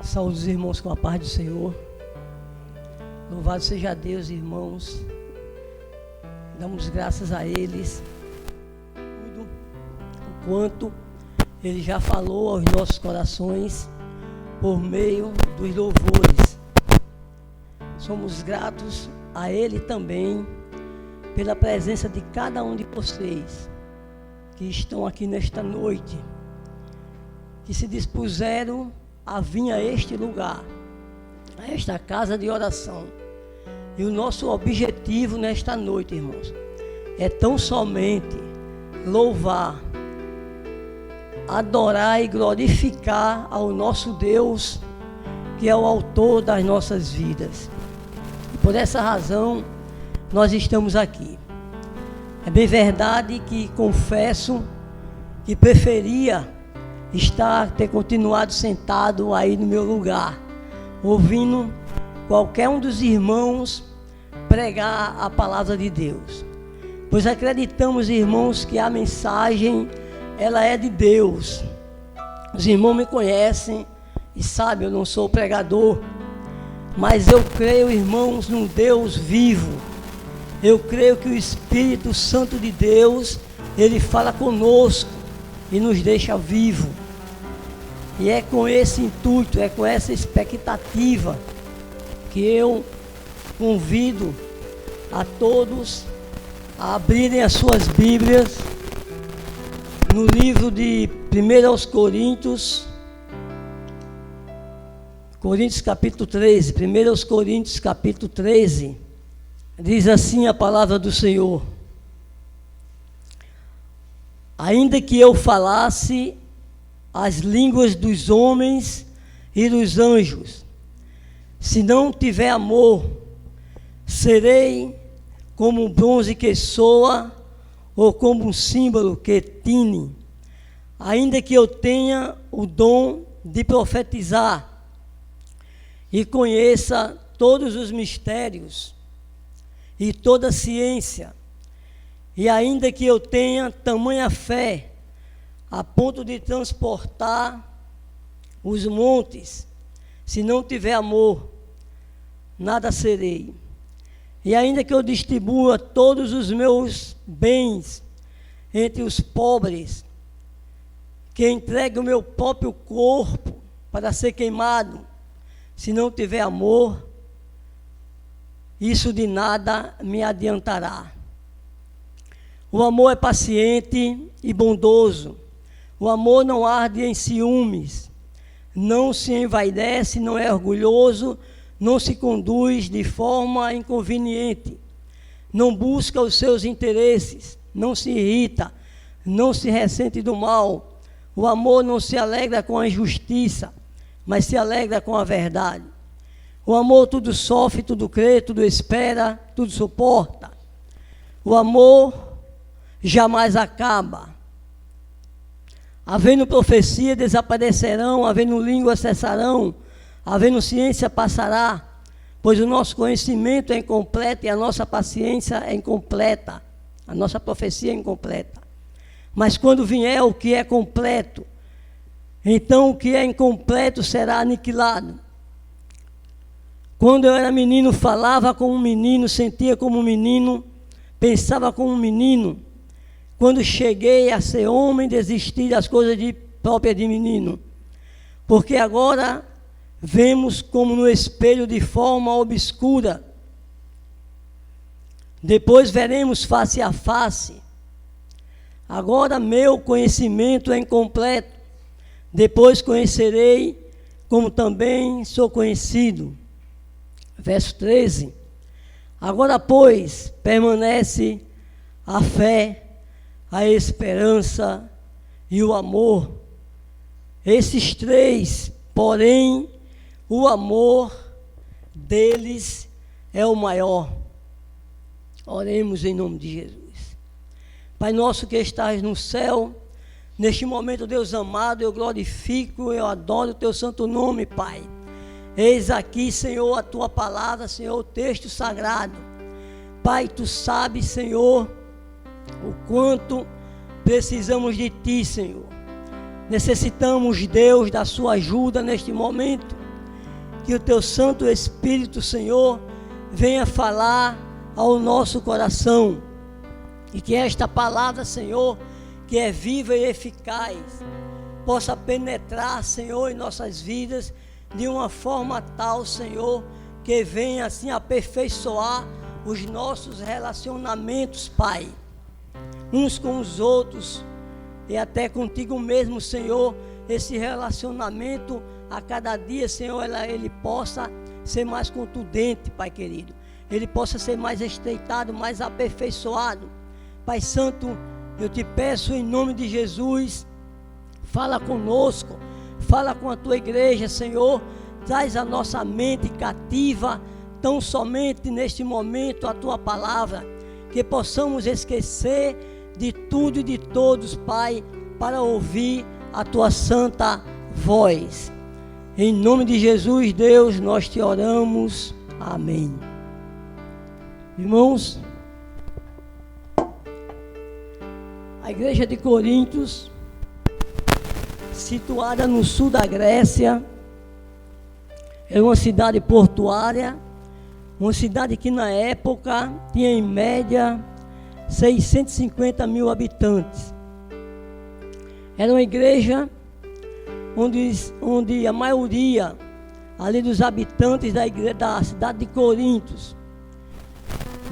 Saúde os irmãos com a paz do Senhor. Louvado seja Deus, irmãos. Damos graças a eles. Tudo o quanto Ele já falou aos nossos corações por meio dos louvores. Somos gratos a Ele também pela presença de cada um de vocês que estão aqui nesta noite, que se dispuseram a vir a este lugar, a esta casa de oração. E o nosso objetivo nesta noite, irmãos, é tão somente louvar, adorar e glorificar ao nosso Deus, que é o autor das nossas vidas. E por essa razão, nós estamos aqui. É bem verdade que confesso que preferia ter continuado sentado aí no meu lugar, ouvindo qualquer um dos irmãos pregar a palavra de Deus. Pois acreditamos, irmãos, que a mensagem, ela é de Deus. Os irmãos me conhecem e sabem, eu não sou pregador, mas eu creio, irmãos, num Deus vivo. Eu creio que o Espírito Santo de Deus, Ele fala conosco e nos deixa vivo. E é com esse intuito, é com essa expectativa que eu convido a todos a abrirem as suas Bíblias no livro de 1 Coríntios capítulo 13. 1 Coríntios capítulo 13, diz assim a palavra do Senhor: ainda que eu falasse as línguas dos homens e dos anjos, se não tiver amor, serei como um bronze que soa, ou como um símbolo que tine. Ainda que eu tenha o dom de profetizar e conheça todos os mistérios e toda a ciência, e ainda que eu tenha tamanha fé a ponto de transportar os montes, se não tiver amor, nada serei. E ainda que eu distribua todos os meus bens entre os pobres, que entregue o meu próprio corpo para ser queimado, se não tiver amor, isso de nada me adiantará. O amor é paciente e bondoso. O amor não arde em ciúmes, não se envaidece, não é orgulhoso, não se conduz de forma inconveniente, não busca os seus interesses, não se irrita, não se ressente do mal. O amor não se alegra com a injustiça, mas se alegra com a verdade. O amor tudo sofre, tudo crê, tudo espera, tudo suporta. O amor jamais acaba. Havendo profecia, desaparecerão, havendo língua, cessarão, havendo ciência, passará, pois o nosso conhecimento é incompleto e a nossa paciência é incompleta, a nossa profecia é incompleta. Mas quando vier o que é completo, então o que é incompleto será aniquilado. Quando eu era menino, falava como um menino, sentia como um menino, pensava como um menino. Quando cheguei a ser homem, desisti das coisas próprias de menino. Porque agora vemos como no espelho de forma obscura. Depois veremos face a face. Agora meu conhecimento é incompleto. Depois conhecerei como também sou conhecido. Verso 13. Agora, pois, permanece a fé, a esperança e o amor. Esses três, porém, o amor deles é o maior. Oremos em nome de Jesus. Pai nosso que estás no céu, neste momento, Deus amado, eu glorifico, eu adoro o teu santo nome, Pai. Eis aqui, Senhor, a tua palavra, Senhor, o texto sagrado. Pai, tu sabes, Senhor, o quanto precisamos de ti, Senhor. Necessitamos, Deus, da sua ajuda neste momento. que o teu Santo Espírito, Senhor, venha falar ao nosso coração. E que esta palavra, Senhor, que é viva e eficaz, possa penetrar, Senhor, em nossas vidas de uma forma tal, Senhor, que venha assim aperfeiçoar os nossos relacionamentos, Pai, uns com os outros e até contigo mesmo, Senhor. Esse relacionamento a cada dia, Senhor, ele possa ser mais contundente, Pai querido. Ele possa ser mais estreitado, mais aperfeiçoado. Pai Santo, eu te peço em nome de Jesus, fala conosco, fala com a tua igreja, Senhor. Traz a nossa mente cativa, tão somente neste momento, a tua palavra. Que possamos esquecer de tudo e de todos, Pai, para ouvir a tua santa voz. Em nome de Jesus, Deus, nós te oramos. Amém. Irmãos, a igreja de Corintos, situada no sul da Grécia, é uma cidade portuária, uma cidade que na época tinha em média 650 mil habitantes. Era uma igreja onde a maioria ali dos habitantes da cidade de Corintos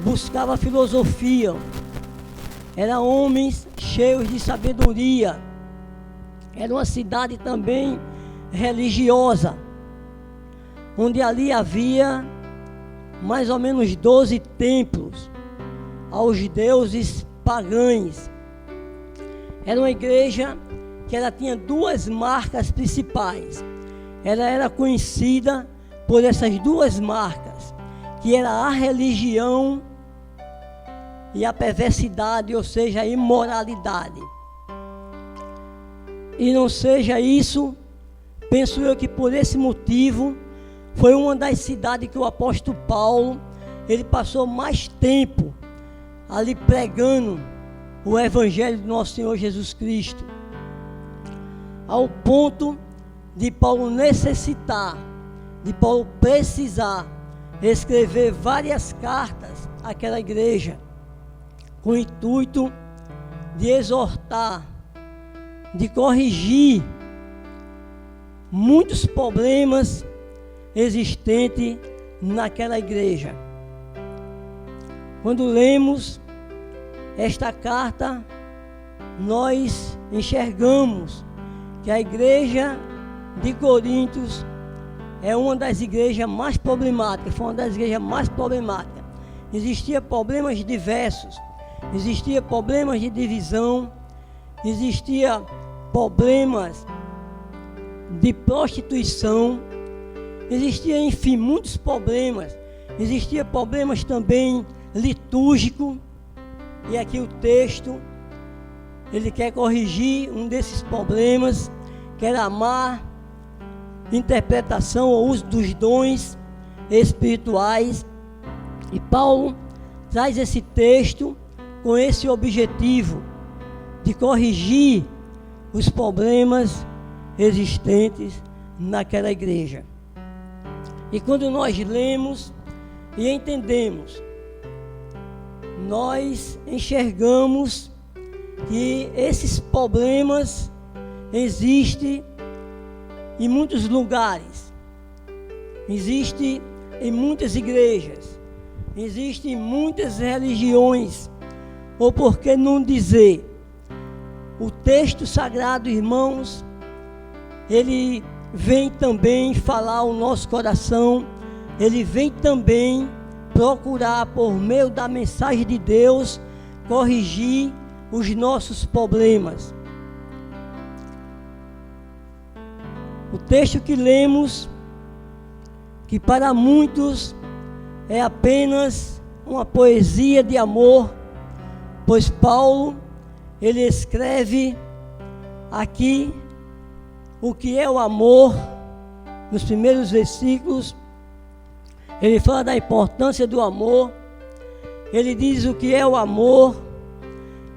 buscava filosofia. Eram homens cheios de sabedoria. Era uma cidade também religiosa, onde ali havia mais ou menos 12 templos aos deuses pagãos. Era uma igreja que ela tinha duas marcas principais. Ela era conhecida por essas duas marcas, que era a religião e a perversidade, ou seja, a imoralidade. E não seja isso, penso eu que por esse motivo, foi uma das cidades que o apóstolo Paulo, ele passou mais tempo ali pregando o evangelho do nosso Senhor Jesus Cristo, ao ponto de Paulo necessitar, de Paulo precisar escrever várias cartas àquela igreja, com o intuito de exortar, de corrigir muitos problemas existentes naquela igreja. Quando lemos esta carta, nós enxergamos que a igreja de Corintos é uma das igrejas mais problemáticas, foi uma das igrejas mais problemáticas. Existiam problemas diversos, existiam problemas de divisão, existiam problemas de prostituição, existiam, enfim, muitos problemas. Existiam problemas também litúrgicos, e aqui o texto, ele quer corrigir um desses problemas, que era a má interpretação ou uso dos dons espirituais. E Paulo traz esse texto com esse objetivo de corrigir os problemas existentes naquela igreja. E quando nós lemos e entendemos, nós enxergamos que esses problemas existem em muitos lugares, existem em muitas igrejas, existem em muitas religiões, ou por que não dizer, o texto sagrado, irmãos, ele vem também falar ao nosso coração, ele vem também procurar, por meio da mensagem de Deus, corrigir os nossos problemas. O texto que lemos, que para muitos é apenas uma poesia de amor, pois Paulo, ele escreve aqui o que é o amor. Nos primeiros versículos, ele fala da importância do amor, ele diz o que é o amor,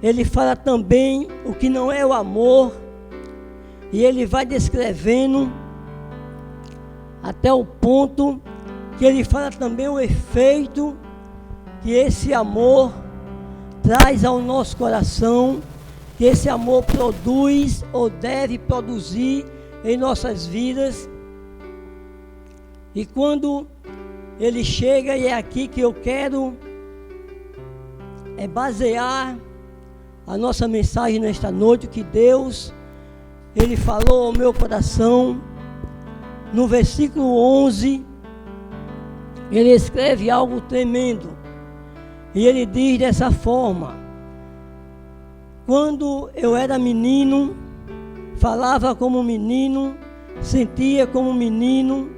ele fala também o que não é o amor, e ele vai descrevendo até o ponto que ele fala também o efeito que esse amor traz ao nosso coração, que esse amor produz ou deve produzir em nossas vidas. E quando ele chega, e é aqui que eu quero basear a nossa mensagem nesta noite, que Deus, ele falou ao meu coração, no versículo 11, ele escreve algo tremendo, e ele diz dessa forma: quando eu era menino, falava como menino, sentia como menino,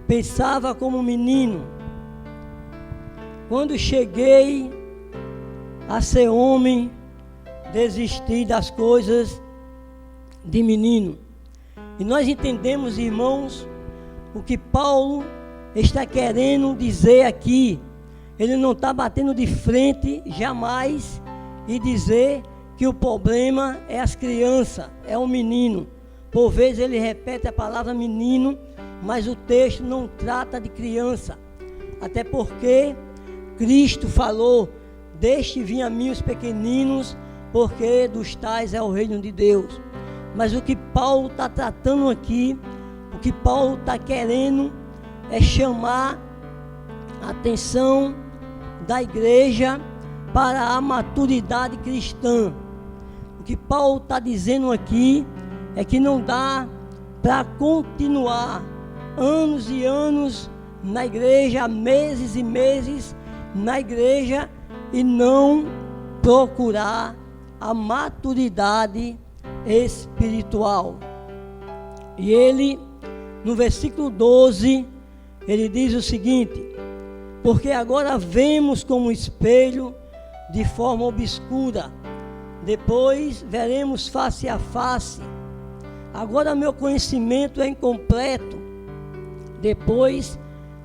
pensava como menino. Quando cheguei a ser homem, desisti das coisas de menino. E nós entendemos, irmãos, o que Paulo está querendo dizer aqui. Ele não está batendo de frente jamais e dizer que o problema é as crianças, é o menino. Por vezes ele repete a palavra menino, mas o texto não trata de criança. Até porque Cristo falou: deixe vir a mim os pequeninos, porque dos tais é o reino de Deus. Mas o que Paulo está tratando aqui, o que Paulo está querendo é chamar a atenção da igreja para a maturidade cristã. O que Paulo está dizendo aqui é que não dá para continuar anos e anos na igreja, meses e meses na igreja, e não procurar a maturidade espiritual. E ele, no versículo 12, ele diz o seguinte: porque agora vemos como espelho, de forma obscura, depois veremos face a face. Agora meu conhecimento é incompleto, depois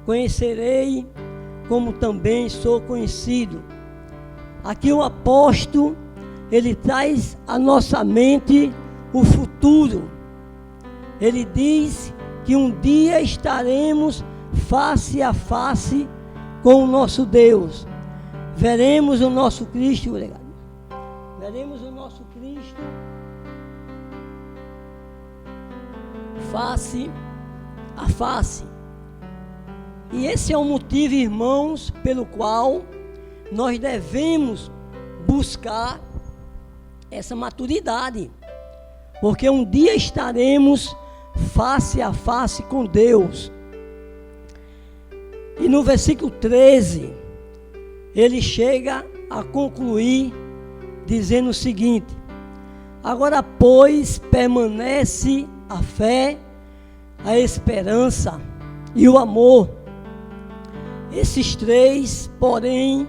conhecerei como também sou conhecido. Aqui o apóstolo, ele traz à nossa mente o futuro. Ele diz que um dia estaremos face a face com o nosso Deus. Veremos o nosso Cristo, obrigado. Veremos o nosso Cristo face a face. E esse é o motivo, irmãos, pelo qual nós devemos buscar essa maturidade. Porque um dia estaremos face a face com Deus. E no versículo 13, ele chega a concluir dizendo o seguinte: agora, pois, permanece a fé, a esperança e o amor. Esses três, porém,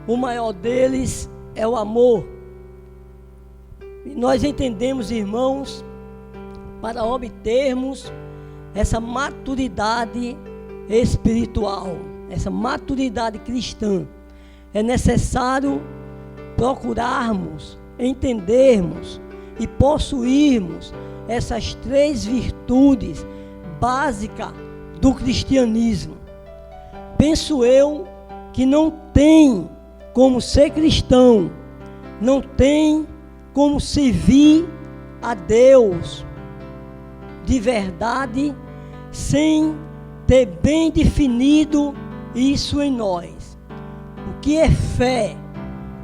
o maior deles é o amor. E nós entendemos, irmãos, para obtermos essa maturidade espiritual, essa maturidade cristã, é necessário procurarmos, entendermos e possuirmos essas três virtudes básicas do cristianismo. Penso eu que não tem como ser cristão, não tem como servir a Deus de verdade sem ter bem definido isso em nós. O que é fé,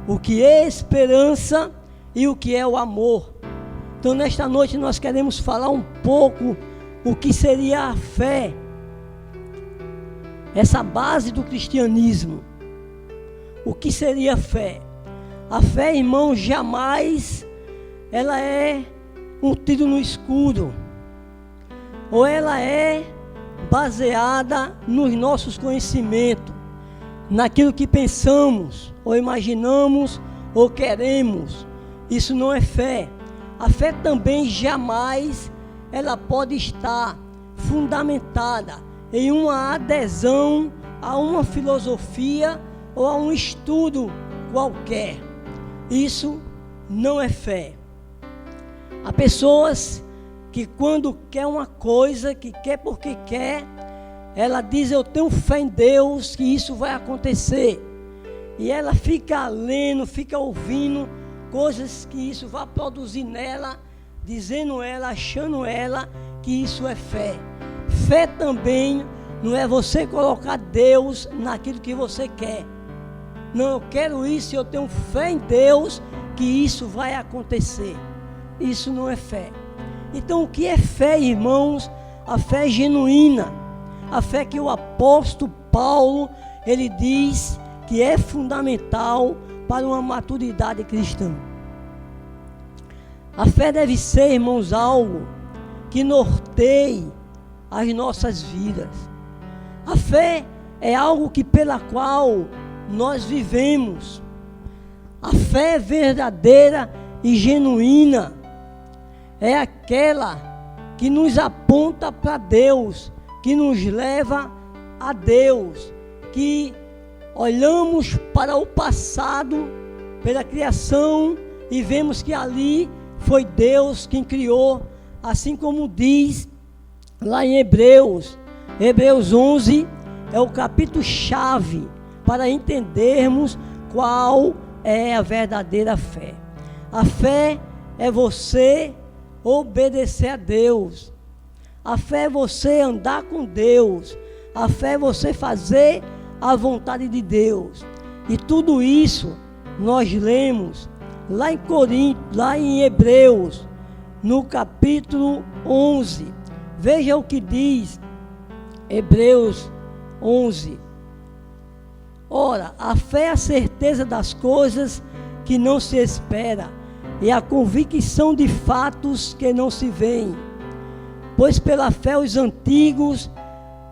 o que é esperança e o que é o amor. Então, nesta noite nós queremos falar um pouco o que seria a fé, essa base do cristianismo. O que seria a fé? A fé, irmão, jamais ela é um tiro no escuro, ou ela é baseada nos nossos conhecimentos, naquilo que pensamos, ou imaginamos, ou queremos. Isso não é fé. A fé também jamais ela pode estar fundamentada em uma adesão a uma filosofia ou a um estudo qualquer. Isso não é fé. Há pessoas que, quando quer uma coisa, que quer porque quer, ela diz: eu tenho fé em Deus que isso vai acontecer. E ela fica lendo, fica ouvindo coisas que isso vai produzir nela, dizendo ela, achando ela que isso é fé. Fé também não é você colocar Deus naquilo que você quer. Não, eu quero isso, eu tenho fé em Deus que isso vai acontecer. Isso não é fé. Então o que é fé, irmãos? A fé genuína. A fé que o apóstolo Paulo, ele diz que é fundamental para uma maturidade cristã. A fé deve ser, irmãos, algo que norteie as nossas vidas. A fé é algo que pela qual nós vivemos. A fé verdadeira e genuína é aquela que nos aponta para Deus, que nos leva a Deus, que olhamos para o passado, pela criação, e vemos que ali foi Deus quem criou, assim como diz lá em Hebreus 11, é o capítulo chave para entendermos qual é a verdadeira fé. A fé é você obedecer a Deus. A fé é você andar com Deus. A fé é você fazer a vontade de Deus. E tudo isso nós lemos lá em Coríntios, lá em Hebreus, no capítulo 11. Veja o que diz Hebreus 11. Ora, a fé é a certeza das coisas que não se espera, e a convicção de fatos que não se veem. Pois pela fé os antigos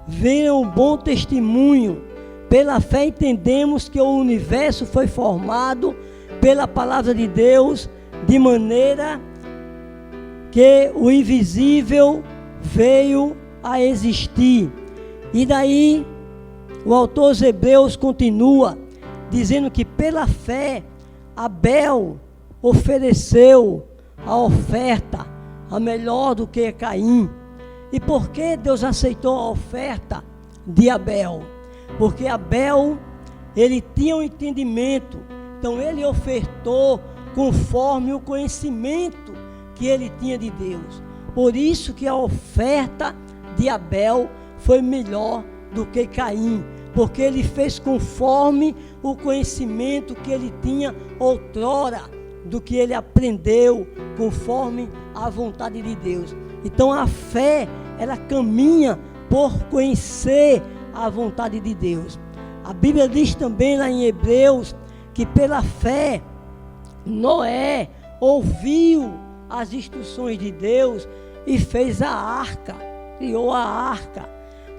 viram um bom testemunho. Pela fé entendemos que o universo foi formado pela palavra de Deus, de maneira que o invisível veio a existir. E daí o autor aos Hebreus continua dizendo que pela fé Abel ofereceu a oferta, a melhor do que Caim. E por que Deus aceitou a oferta de Abel? Porque Abel, ele tinha um entendimento, então ele ofertou conforme o conhecimento que ele tinha de Deus. Por isso que a oferta de Abel foi melhor do que Caim, porque ele fez conforme o conhecimento que ele tinha outrora, do que ele aprendeu conforme a vontade de Deus. Então a fé, ela caminha por conhecer a vontade de Deus. A Bíblia diz também lá em Hebreus que pela fé Noé ouviu as instruções de Deus e fez a arca, criou a arca.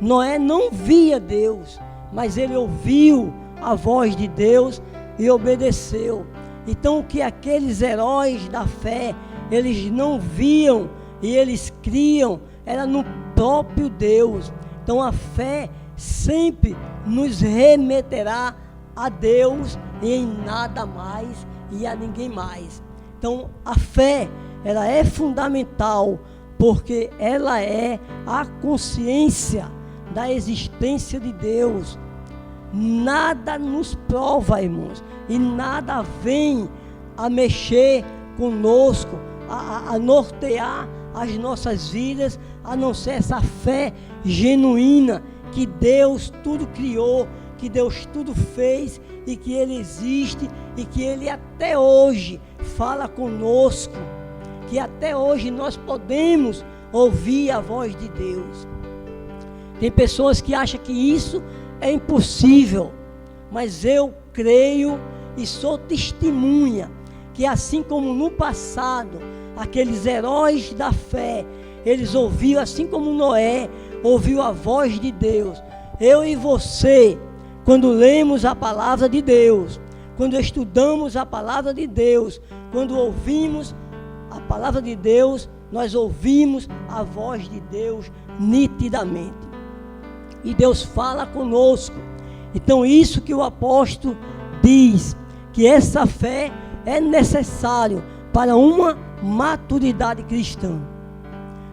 Noé não via Deus, mas ele ouviu a voz de Deus e obedeceu. Então o que aqueles heróis da fé, eles não viam e eles criam, era no próprio Deus. Então a fé sempre nos remeterá a Deus e em nada mais e a ninguém mais. Então a fé, ela é fundamental, porque ela é a consciência da existência de Deus. Nada nos prova, irmãos, e nada vem a mexer conosco, a nortear as nossas vidas, a não ser essa fé genuína, que Deus tudo criou, que Deus tudo fez, e que Ele existe, e que Ele até hoje fala conosco, que até hoje nós podemos ouvir a voz de Deus. Tem pessoas que acham que isso é impossível, mas eu creio e sou testemunha que assim como no passado, aqueles heróis da fé, eles ouviram, assim como Noé ouviu a voz de Deus. Eu e você, quando lemos a palavra de Deus, quando estudamos a palavra de Deus, quando ouvimos a palavra de Deus, nós ouvimos a voz de Deus nitidamente. E Deus fala conosco. Então isso que o apóstolo diz, que essa fé é necessário para uma maturidade cristã.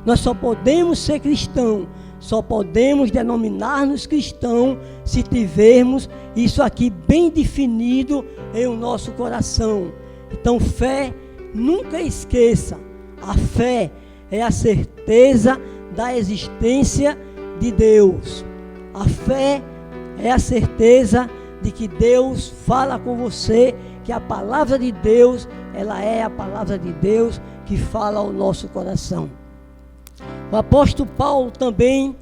Nós só podemos ser cristãos só podemos denominar-nos cristãos se tivermos isso aqui bem definido em o nosso coração. Então, fé, nunca esqueça, a fé é a certeza da existência de Deus. A fé é a certeza de que Deus fala com você, que a palavra de Deus, ela é a palavra de Deus que fala ao nosso coração. O apóstolo Paulo também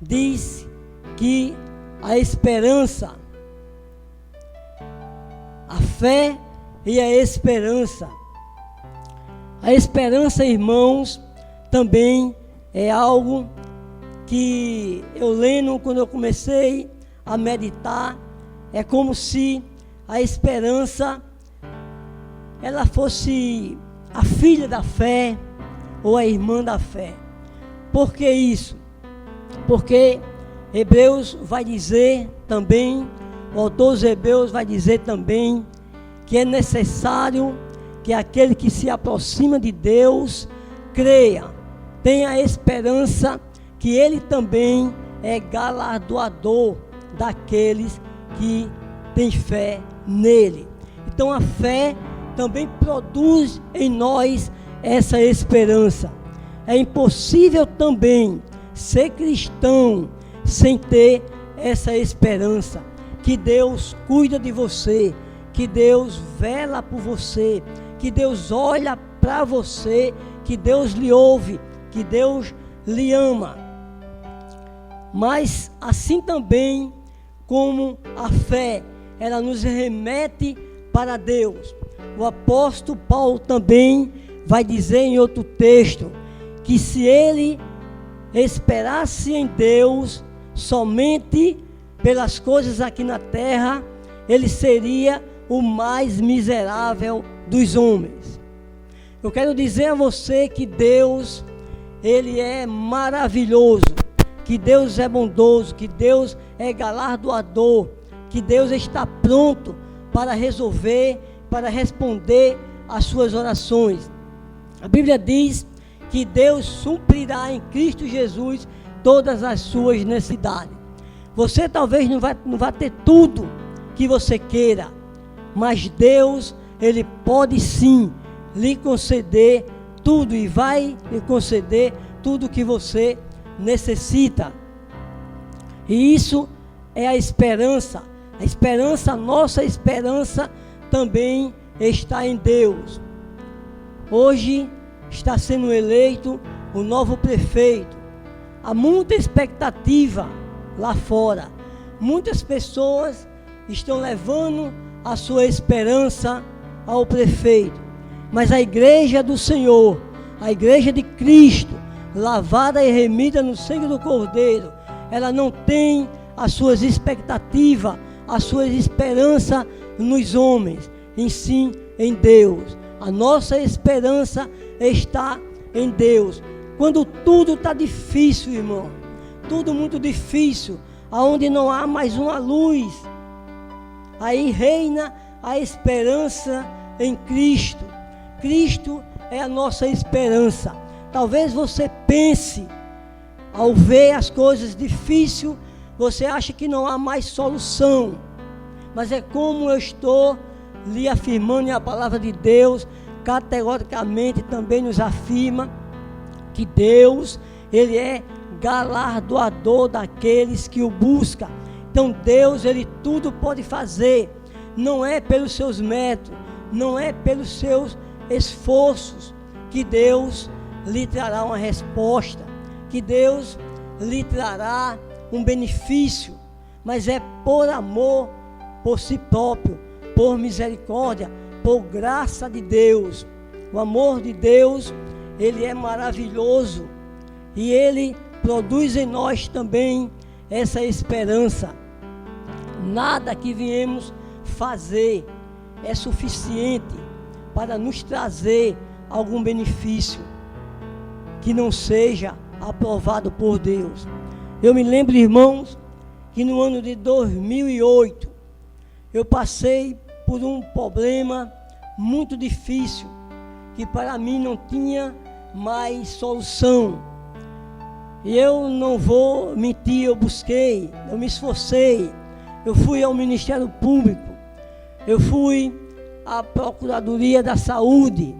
diz que a esperança, a fé e a esperança, irmãos, também é algo que eu lendo, quando eu comecei a meditar, é como se a esperança, ela fosse a filha da fé ou a irmã da fé. Por que isso? Porque Hebreus vai dizer também, o autor dos Hebreus vai dizer também, que é necessário que aquele que se aproxima de Deus creia, tenha a esperança que Ele também é galardoador daqueles que têm fé nele. Então a fé também produz em nós essa esperança. É impossível também ser cristão sem ter essa esperança, que Deus cuida de você, que Deus vela por você, que Deus olha para você, que Deus lhe ouve, que Deus lhe ama. Mas assim também como a fé, ela nos remete para Deus. O apóstolo Paulo também vai dizer em outro texto, que se ele esperasse em Deus somente pelas coisas aqui na terra, ele seria o mais miserável dos homens. Eu quero dizer a você que Deus, Ele é maravilhoso, que Deus é bondoso, que Deus é galardoador, que Deus está pronto para resolver, para responder às suas orações. A Bíblia diz que Deus suprirá em Cristo Jesus todas as suas necessidades. Você talvez não vai ter tudo que você queira, mas Deus, Ele pode sim lhe conceder tudo e vai lhe conceder tudo que você necessita. E isso é a esperança. A esperança, a nossa esperança também está em Deus. Hoje está sendo eleito o novo prefeito. Há muita expectativa lá fora. Muitas pessoas estão levando a sua esperança ao prefeito. Mas a igreja do Senhor, a igreja de Cristo, lavada e remida no sangue do Cordeiro, ela não tem as suas expectativas, as suas esperanças nos homens, em sim em Deus. A nossa esperança está em Deus. Quando tudo está difícil, irmão, tudo muito difícil, aonde não há mais uma luz, aí reina a esperança em Cristo. Cristo é a nossa esperança. Talvez você pense, ao ver as coisas difíceis, você acha que não há mais solução. Mas é como eu estou lhe afirmando, e a palavra de Deus categoricamente também nos afirma que Deus, Ele é galardoador daqueles que o buscam. Então Deus, Ele tudo pode fazer. Não é pelos seus métodos, não é pelos seus esforços que Deus lhe trará uma resposta, que Deus lhe trará um benefício, mas é por amor, por si próprio, por misericórdia, por graça de Deus. O amor de Deus, Ele é maravilhoso e Ele produz em nós também essa esperança. Nada que viemos fazer é suficiente para nos trazer algum benefício que não seja aprovado por Deus. Eu me lembro, irmãos, que no ano de 2008 eu passei por um problema muito difícil, que para mim não tinha mais solução. E eu não vou mentir, eu busquei, eu me esforcei. Eu fui ao Ministério Público, eu fui à Procuradoria da Saúde,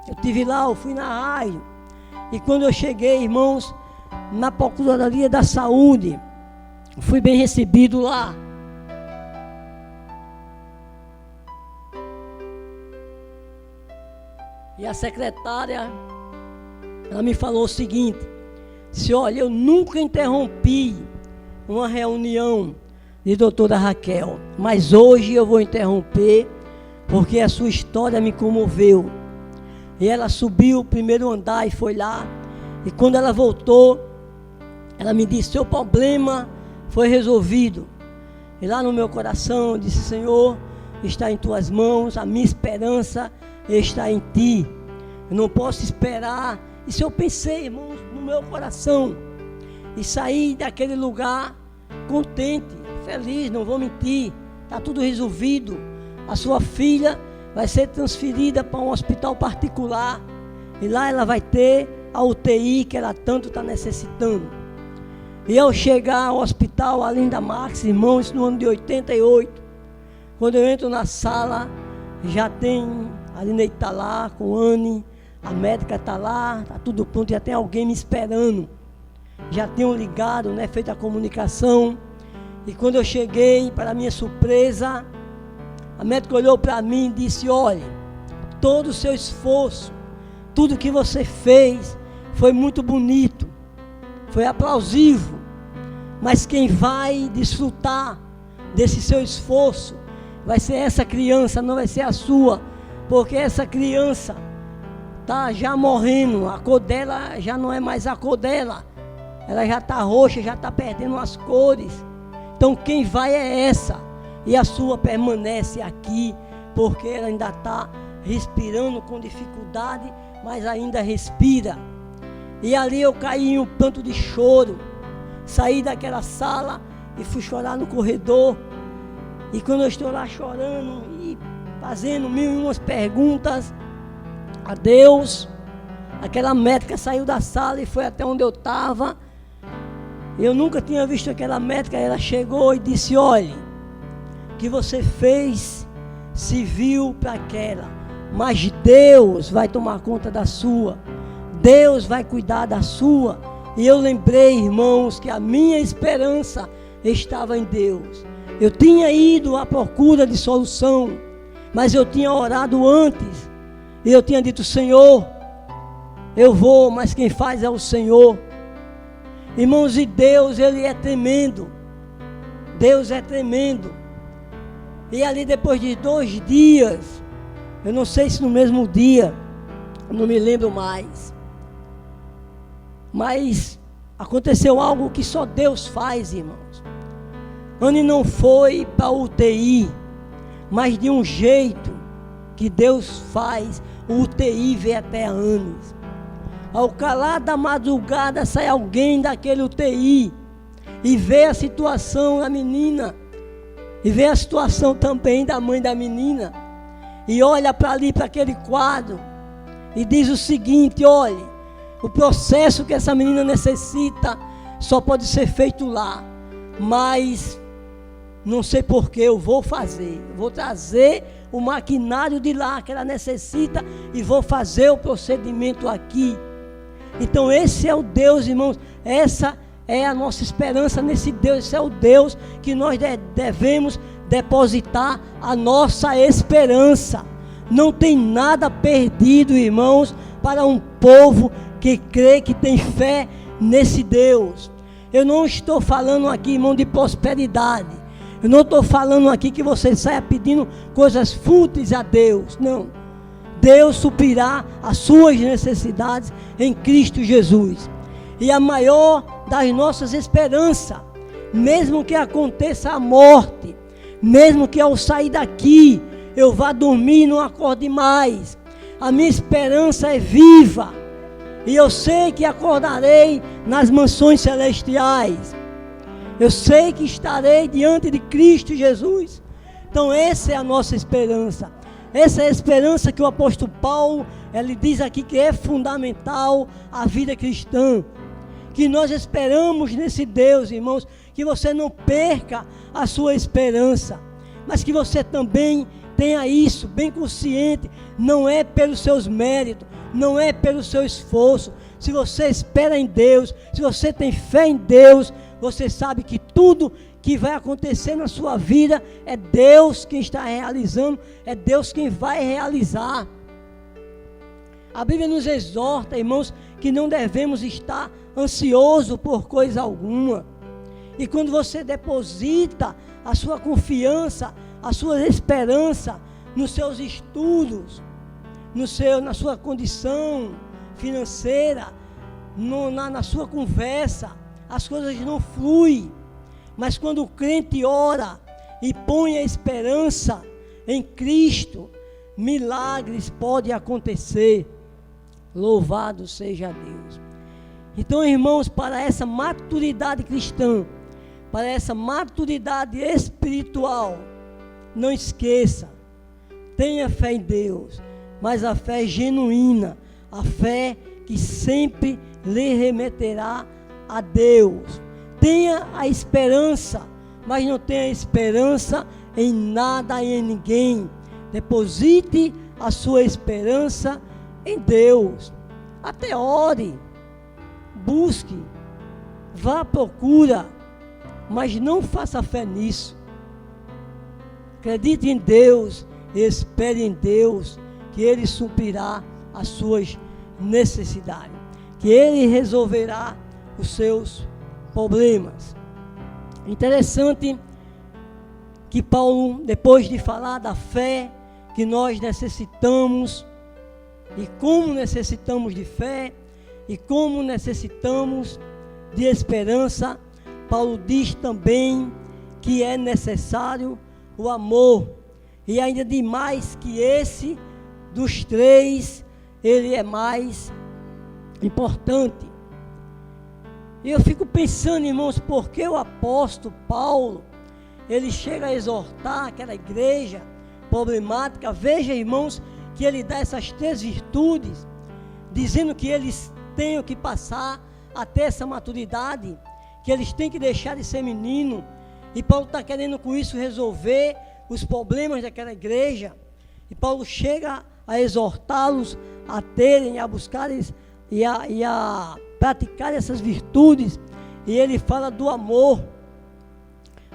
eu estive lá, eu fui na rádio. E quando eu cheguei, irmãos, na Procuradoria da Saúde, fui bem recebido lá. E a secretária, ela me falou o seguinte: disse, olha, eu nunca interrompi uma reunião de doutora Raquel, mas hoje eu vou interromper, porque a sua história me comoveu. E ela subiu o primeiro andar e foi lá, e quando ela voltou, ela me disse, seu problema foi resolvido. E lá no meu coração eu disse, Senhor, está em tuas mãos, a minha esperança está em ti. Eu não posso esperar. Isso eu pensei, irmãos, no meu coração, e saí daquele lugar contente, feliz, não vou mentir, está tudo resolvido. A sua filha vai ser transferida para um hospital particular, e lá ela vai ter a UTI que ela tanto está necessitando. E ao chegar ao hospital Arlinda Marques, irmãos, no ano de 88, quando eu entro na sala, já tem a Lineide está lá com a Anne, a médica está lá, está tudo pronto, já tem alguém me esperando. Já tinham ligado, né, feito a comunicação. E quando eu cheguei, para minha surpresa, a médica olhou para mim e disse, olha, todo o seu esforço, tudo que você fez, foi muito bonito, foi aplausível, mas quem vai desfrutar desse seu esforço, vai ser essa criança, não vai ser a sua, porque essa criança está já morrendo, a cor dela já não é mais a cor dela, ela já está roxa, já está perdendo as cores. Então quem vai é essa, e a sua permanece aqui, porque ela ainda está respirando com dificuldade, mas ainda respira. E ali eu caí em um pranto de choro, saí daquela sala e fui chorar no corredor. E quando eu estou lá chorando e fazendo mil e umas perguntas a Deus, aquela médica saiu da sala e foi até onde eu estava. Eu nunca tinha visto aquela médica. Ela chegou e disse, olha, o que você fez serviu para aquela, mas Deus vai tomar conta da sua, Deus vai cuidar da sua. E eu lembrei, irmãos, que a minha esperança estava em Deus. Eu tinha ido à procura de solução, mas eu tinha orado antes, e eu tinha dito, Senhor, eu vou, mas quem faz é o Senhor. Irmãos, e Deus, Ele é tremendo. Deus é tremendo. E ali depois de 2 dias, eu não sei se no mesmo dia, não me lembro mais, mas aconteceu algo que só Deus faz, irmãos. Anne não foi para a UTI, mas de um jeito que Deus faz, o UTI veio até a Anne. Ao calar da madrugada sai alguém daquele UTI e vê a situação da menina, e vê a situação também da mãe da menina, e olha para ali, para aquele quadro, e diz o seguinte, olhe, o processo que essa menina necessita só pode ser feito lá, mas não sei porquê, eu vou fazer, vou trazer o maquinário de lá que ela necessita e vou fazer o procedimento aqui. Então esse é o Deus, irmãos, essa é a nossa esperança nesse Deus, esse é o Deus que nós devemos depositar a nossa esperança. Não tem nada perdido, irmãos, para um povo que crê, que tem fé nesse Deus. Eu não estou falando aqui, irmão, de prosperidade. Eu não estou falando aqui que você saia pedindo coisas fúteis a Deus, não. Deus suprirá as suas necessidades em Cristo Jesus. E a maior das nossas esperanças, mesmo que aconteça a morte, mesmo que ao sair daqui eu vá dormir e não acorde mais, a minha esperança é viva, e eu sei que acordarei nas mansões celestiais, eu sei que estarei diante de Cristo Jesus. Então essa é a nossa esperança. Essa é a esperança que o apóstolo Paulo, ele diz aqui que é fundamental à vida cristã. que nós esperamos nesse Deus, irmãos, que você não perca a sua esperança, mas que você também tenha isso bem consciente, não é pelos seus méritos, não é pelo seu esforço. Se você espera em Deus, se você tem fé em Deus, você sabe que tudo que vai acontecer na sua vida é Deus quem está realizando, é Deus quem vai realizar. A Bíblia nos exorta, irmãos, que não devemos estar ansiosos por coisa alguma. E quando você deposita a sua confiança, a sua esperança nos seus estudos, na sua condição financeira, na sua conversa, as coisas não fluem. Mas quando o crente ora e põe a esperança em Cristo, milagres podem acontecer. Louvado seja Deus. Então, irmãos, para essa maturidade cristã, para essa maturidade espiritual, não esqueça, tenha fé em Deus, mas a fé genuína, a fé que sempre lhe remeterá a Deus. Tenha a esperança, mas não tenha esperança em nada e em ninguém. Deposite a sua esperança em Deus. Até ore, busque, vá à procura, mas não faça fé nisso. Acredite em Deus e espere em Deus, que Ele suprirá as suas necessidades, que Ele resolverá os seus problemas. Interessante que Paulo, depois de falar da fé que nós necessitamos, e como necessitamos de fé, e como necessitamos de esperança, Paulo diz também que é necessário o amor, e ainda demais que esse dos três, ele é mais importante. E eu fico pensando, irmãos, por que o apóstolo Paulo, ele chega a exortar aquela igreja problemática? Veja, irmãos, que ele dá essas três virtudes, dizendo que eles têm que passar até essa maturidade, que eles têm que deixar de ser menino, e Paulo está querendo com isso resolver os problemas daquela igreja, e Paulo chega a exortá-los a terem, a buscarem e a praticar essas virtudes, e ele fala do amor.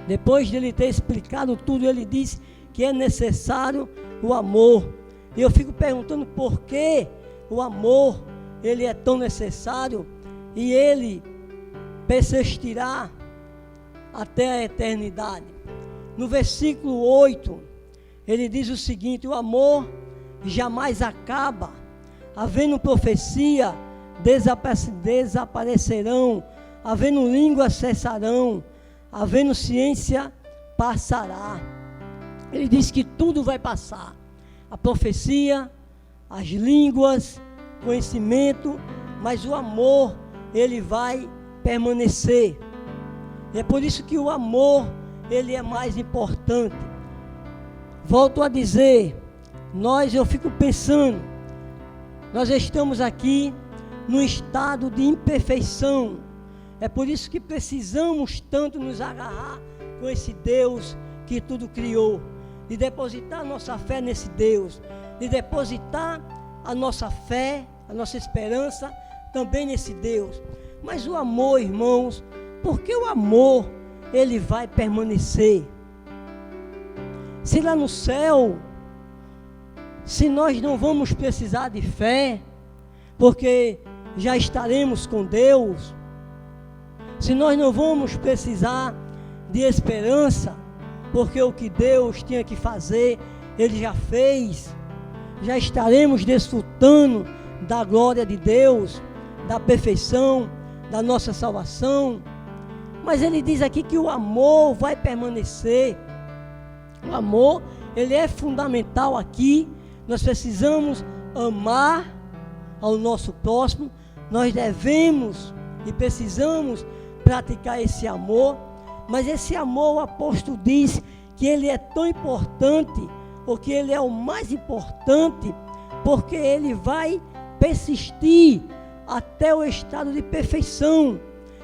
Depois de ele ter explicado tudo, ele diz que é necessário o amor. E eu fico perguntando por que o amor, ele é tão necessário, e ele persistirá até a eternidade. No versículo 8, ele diz o seguinte: o amor jamais acaba, havendo profecia, desaparecerão, havendo língua, cessarão, havendo ciência, passará. Ele diz que tudo vai passar, a profecia, as línguas, conhecimento, mas o amor, ele vai permanecer. É por isso que o amor, ele é mais importante. Volto a dizer, eu fico pensando, nós estamos aqui num estado de imperfeição. É por isso que precisamos tanto nos agarrar com esse Deus que tudo criou, de depositar a nossa fé nesse Deus, de depositar a nossa fé, a nossa esperança também nesse Deus. Mas o amor, irmãos, porque o amor, ele vai permanecer. Se lá no céu, se nós não vamos precisar de fé, porque já estaremos com Deus, se nós não vamos precisar de esperança, porque o que Deus tinha que fazer, Ele já fez, já estaremos desfrutando da glória de Deus, da perfeição, da nossa salvação. Mas Ele diz aqui que o amor vai permanecer. O amor, ele é fundamental aqui. Nós precisamos amar ao nosso próximo, nós devemos e precisamos praticar esse amor, mas esse amor, o apóstolo diz que ele é tão importante, porque ele é o mais importante, porque ele vai persistir até o estado de perfeição.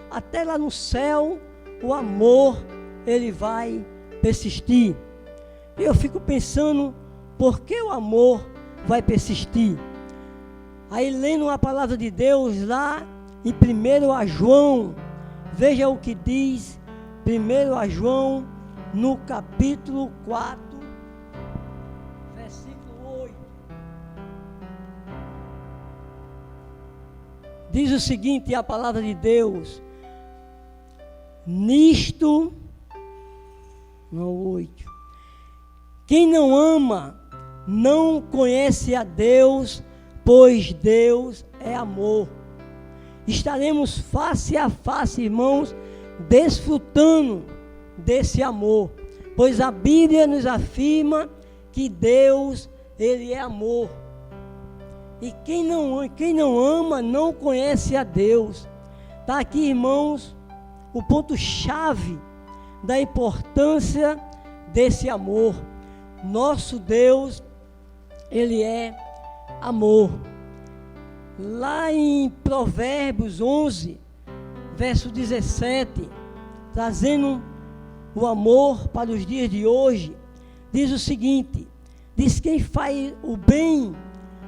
Até lá no céu, o amor, ele vai persistir. E eu fico pensando, por que o amor vai persistir? Aí lendo a palavra de Deus lá em 1 João, veja o que diz 1 João no capítulo 4, versículo 8. Diz o seguinte, a palavra de Deus: nisto, não 8, quem não ama não conhece a Deus, pois Deus é amor. Estaremos face a face, irmãos, desfrutando desse amor, pois a Bíblia nos afirma que Deus, ele é amor. E quem não ama não conhece a Deus. Está aqui, irmãos, o ponto-chave da importância desse amor. Nosso Deus, ele é amor. Lá em Provérbios 11, verso 17, trazendo o amor para os dias de hoje, diz o seguinte: diz, quem faz o bem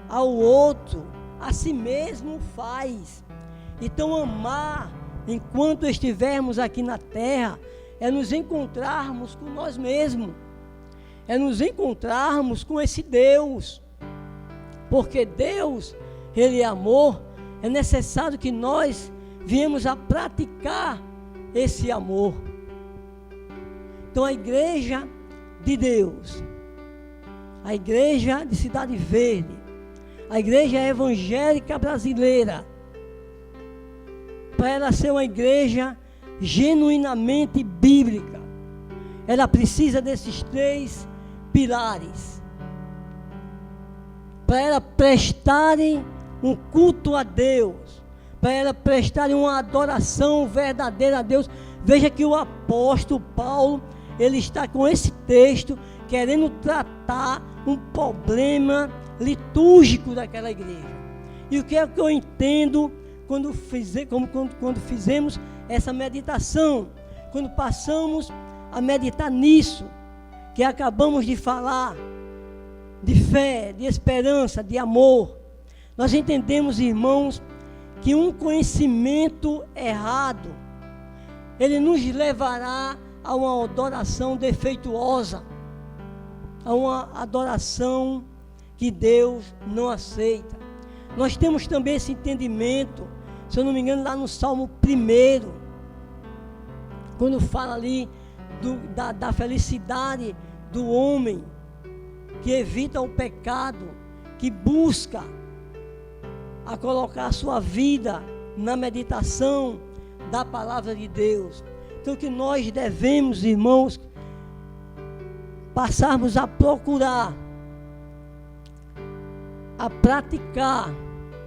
ao outro, a si mesmo faz. Então amar, enquanto estivermos aqui na terra, é nos encontrarmos com nós mesmos, é nos encontrarmos com esse Deus, porque Deus, ele é amor. É necessário que nós viemos a praticar esse amor. Então a igreja de Deus, a igreja de Cidade Verde, a igreja evangélica brasileira, para ela ser uma igreja genuinamente bíblica, ela precisa desses 3 pilares. Para ela prestarem um culto a Deus, para ela prestarem uma adoração verdadeira a Deus. Veja que o apóstolo Paulo, ele está com esse texto querendo tratar um problema litúrgico daquela igreja. E o que é que eu entendo quando fizemos essa meditação, quando passamos a meditar nisso, que acabamos de falar, de fé, de esperança, de amor? Nós entendemos, irmãos, que um conhecimento errado, ele nos levará a uma adoração defeituosa, a uma adoração que Deus não aceita. Nós temos também esse entendimento, se eu não me engano, lá no Salmo 1, quando fala ali da felicidade do homem que evita o pecado, que busca a colocar a sua vida na meditação da palavra de Deus. Então que nós devemos, irmãos, passarmos a procurar, a praticar,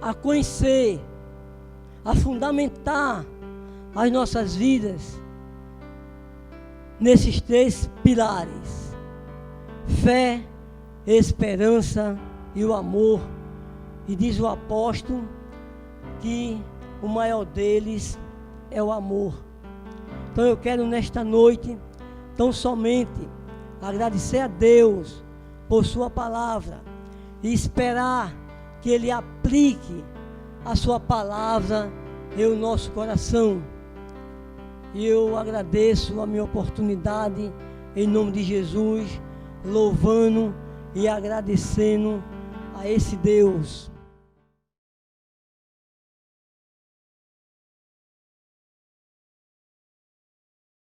a conhecer, a fundamentar as nossas vidas nesses 3 pilares: fé, esperança e o amor. E diz o apóstolo que o maior deles é o amor. Então eu quero nesta noite, tão somente, agradecer a Deus por sua palavra e esperar que Ele aplique a sua palavra em o nosso coração. E eu agradeço a minha oportunidade, em nome de Jesus, louvando e agradecendo a esse Deus.